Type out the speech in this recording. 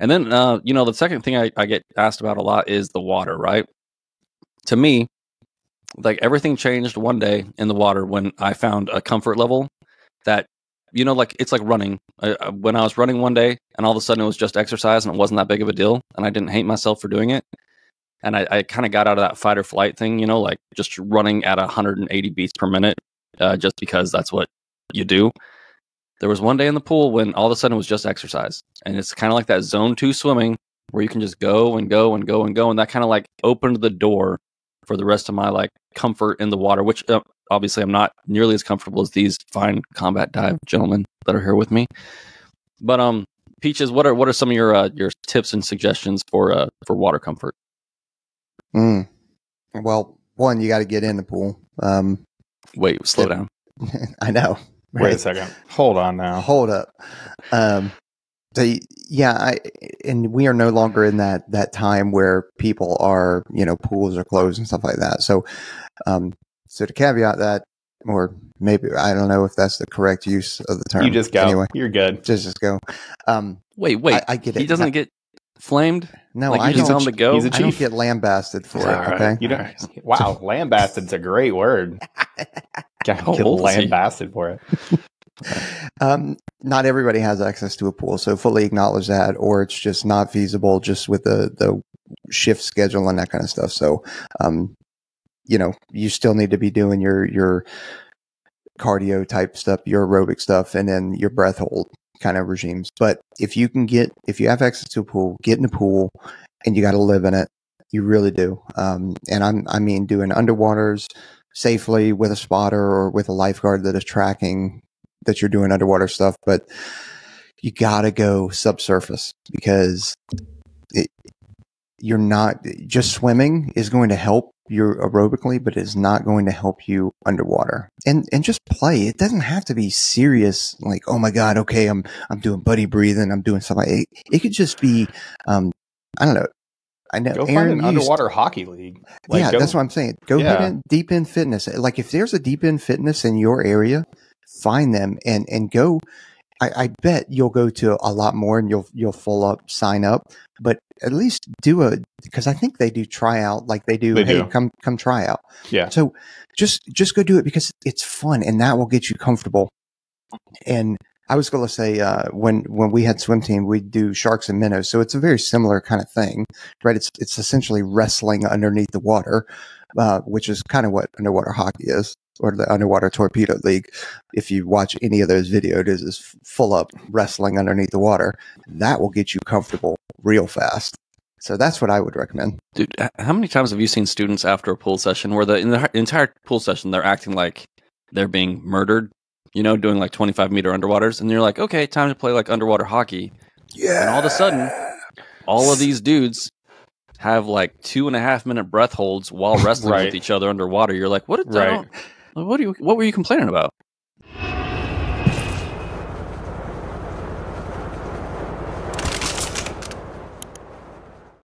And then, you know, the second thing I get asked about a lot is the water, right? To me, like everything changed one day in the water when I found a comfort level that, you know, like it's like running. When I was running one day and all of a sudden it was just exercise and it wasn't that big of a deal and I didn't hate myself for doing it. And I kind of got out of that fight or flight thing, you know, like just running at 180 beats per minute just because that's what you do. There was one day in the pool when all of a sudden it was just exercise. And it's kind of like that zone 2 swimming where you can just go and go and go and go. And that kind of like opened the door for the rest of my like comfort in the water, which obviously I'm not nearly as comfortable as these fine combat dive gentlemen that are here with me. But Peaches, what are some of your tips and suggestions for water comfort? Well, one, you got to get in the pool. Wait, slow down. I know. Right? Wait a second. Hold on now. Hold up. So yeah, and we are no longer in that time where people are, you know, pools are closed and stuff like that. So, so to caveat that, or maybe I don't know if that's the correct use of the term. You just go. Anyway, you're good. Just go. Wait. I get it. He doesn't get flamed. No, like I just tell him to go. He's a chief. I don't get lambasted for it. Okay. You don't. Wow, lambasted's a great word. Get lambasted for it. Not everybody has access to a pool, so fully acknowledge that, or it's just not feasible just with the shift schedule and that kind of stuff. So, you know, you still need to be doing your cardio type stuff, your aerobic stuff, and then your breath hold kind of regimes. But if you have access to a pool, get in the pool, and you got to live in it. You really do. And I mean doing underwaters safely with a spotter or with a lifeguard that is tracking that you're doing underwater stuff, but you got to go subsurface because you're not just swimming is going to help you aerobically, but it's not going to help you underwater. And just play. It doesn't have to be serious. Like, oh my God, okay, I'm doing buddy breathing. I'm doing something. It could just be, I don't know. I know. Go find an underwater hockey league. Like, yeah, that's what I'm saying. Go hit in deep end fitness. Like if there's a deep end fitness in your area, find them and go. I bet you'll go to a lot more and you'll full up, sign up, but at least because I think they do try out, like they do. Hey, come try out. Yeah. So just go do it because it's fun and that will get you comfortable. And I was going to say, when we had swim team, we do sharks and minnows. So it's a very similar kind of thing, right? It's essentially wrestling underneath the water, which is kind of what underwater hockey is, or the underwater torpedo league. If you watch any of those videos, it is full up wrestling underneath the water. That will get you comfortable real fast. So that's what I would recommend. Dude, how many times have you seen students after a pool session where in the entire pool session, they're acting like they're being murdered? You know, doing like 25-meter underwaters, and you're like, okay, time to play like underwater hockey. Yeah. And all of a sudden, all of these dudes have like 2.5-minute breath holds while wrestling with each other underwater. You're like, what were you complaining about?